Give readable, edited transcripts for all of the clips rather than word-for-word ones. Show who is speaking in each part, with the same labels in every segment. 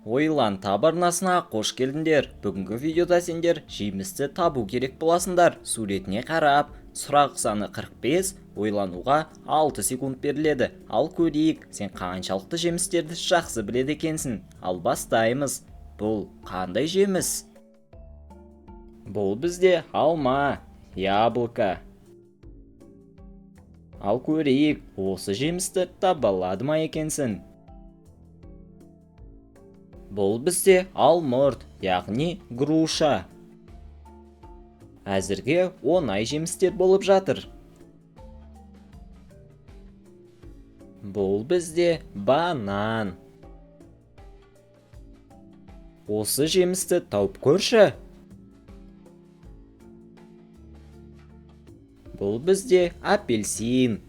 Speaker 1: Ойлан таб арнасына қош келдіңдер. Бүгінгі видеода сендер жемісті табу керек боласыңдар. Суретіне қарап, сұрақ саны 45, ойлануға 6 секунд беріледі. Ал көрейік, сен қаншалықты жемістерді жақсы біледі екенсің. Ал бастаймыз. Бұл қандай жеміс? Бұл бізде алма, яблоко. Ал көрейік, осы жемісті таба алады ма екенсің? Бұл бізде алмұрт, яғни груша. Әзірге оңай жемістер болып жатыр. Бұл бізде банан. Осы жемісті тауып көрші. Бұл бізде апельсин.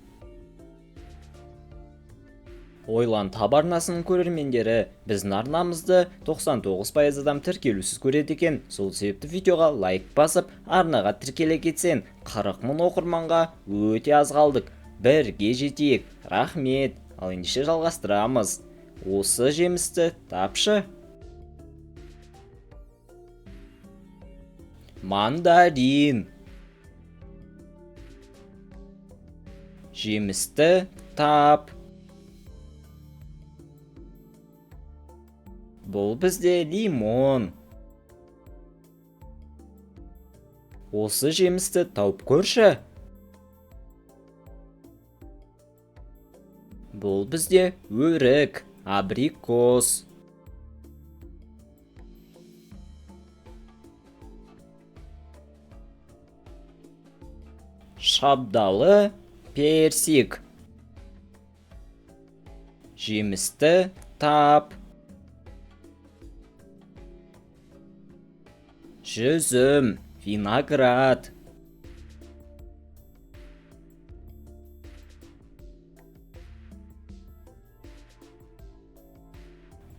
Speaker 1: Ойлан таб арнасының көрермендері, біздің арнамызды 99% адам тіркелусіз көреді екен. Сол себепті видеоға лайк басып, арнаға тіркеле кетсен, 40 000 оқырманға өте аз қалдық. Бірге жетейік. Рахмет. Ал ендеше жалғастырамыз. Осы жемісті тапшы. Мандарин. Жемісті тап. Бұл бізде лимон. Осы жемісті тауып көрші. Бұл бізде өрік, абрикос. Шабдалы персик. Жемісті тап. Жүзім, виноград.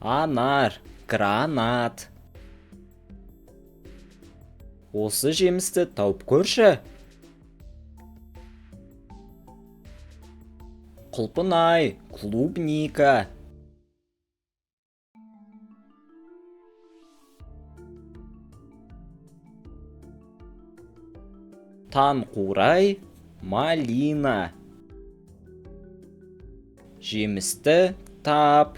Speaker 1: Анар, гранат. Осы жемісті тауып көрші. Құлпынай, клубника. Танқурай, малина. Жемісті тап.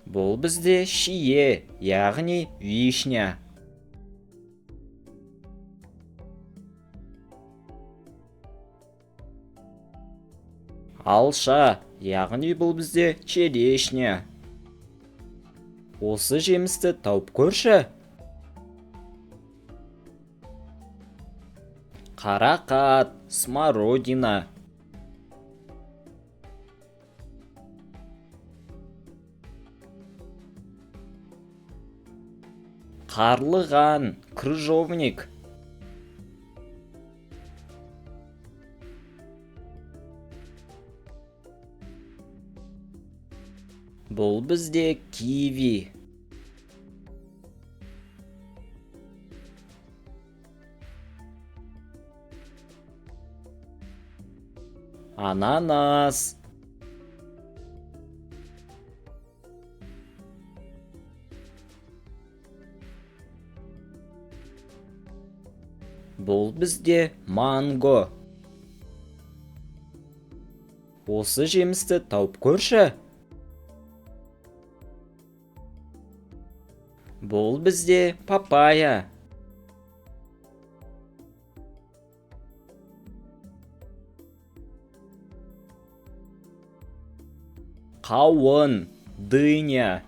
Speaker 1: Бұл бізде шие, яғни вишня. Алша, яғни бұл бізде черешня. Осы жемісті тауып көрші. Қарақат, смородина. Қарлыған, крыжовник. Бұл бізде киви. Ананас. Бұл бізде манго. Осы жемісті тауып көрші. Бұл бізде папайя. Қауын, дыня.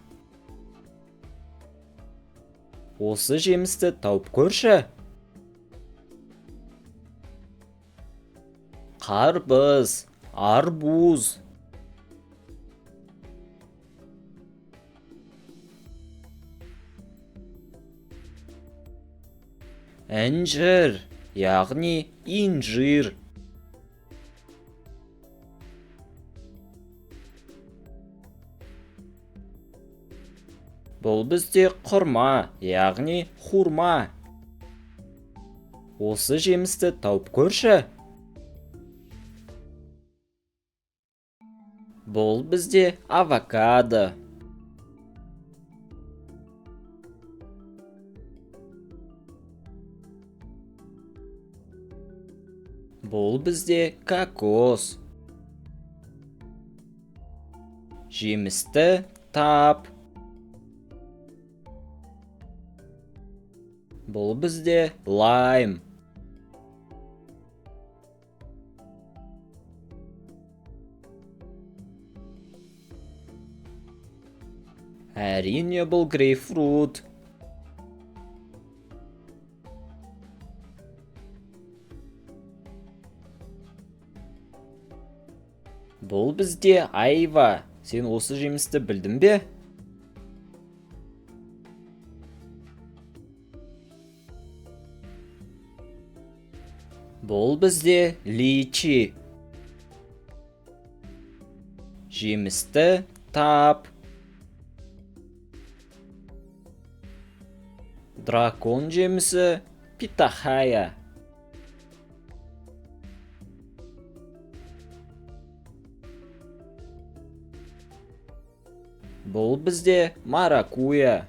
Speaker 1: Осы жемісті тауып көрші. Қарбыз, арбуз. Інжір, яғни инжир. Бұл бізде құрма, яғни хурма. Осы жемісті тауып көрші. Бұл бізде авокадо. Бұл бізде кокос. Жемісті тап. Бұл бізде лайм. Әрине, бұл грейпфрут. Бұл бізде айва. Сен осы жемісті білдің бе? Бұл бізде личи. Жемісті тап. Дракон жемісі питахая. Бұл бізде маракуя.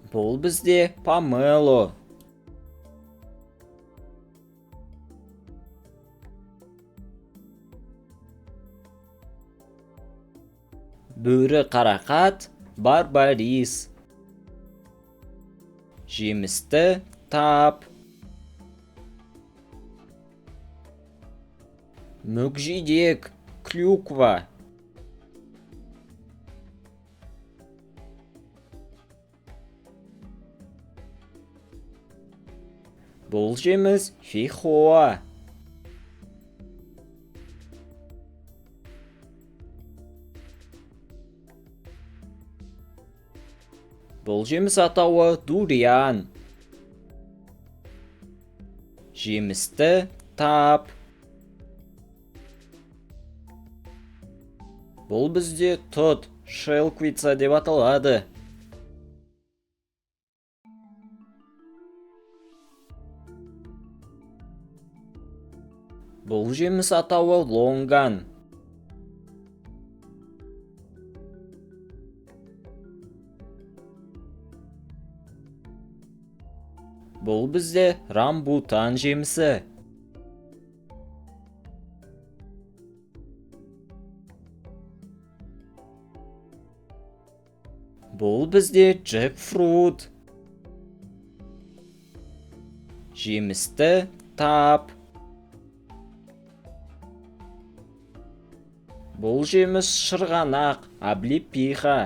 Speaker 1: Бұл бізде помело. Бөрі қарақат барбарис. Жемісті тап. Мүкжидек клюква. Бұл жеміс фихоа. Бұл жеміс атауы дуриан. Жемісті тап. Бұл бізде тұт, шелквица деп аталады. Бұл жеміс атауы лонган. Бұл бізде рамбутан жемісі. Бұл бізде джекфрут. Жемісті тап. Бұл жеміс шырғанақ, облепиха.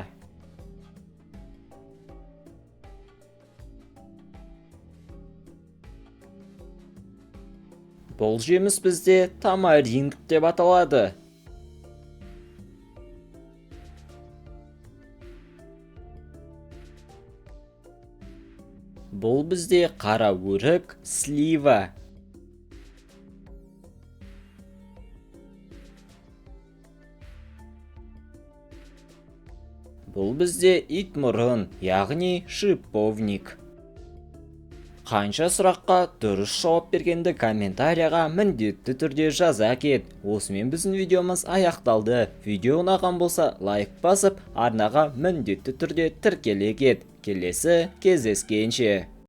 Speaker 1: Бұл жеміс бізде тамаринг деп аталады. Бұл бізде қара өрік, слива. Бұл бізде итмұрын, яғни шиповник. Қанша сұраққа дұрыс жауап бергенді комментарияға міндетті түрде жаза кет. Осымен біздің видеомыз аяқталды. Видео ұнаған болса лайк басып, арнаға міндетті түрде тіркеле кет. Келесі кездескенше.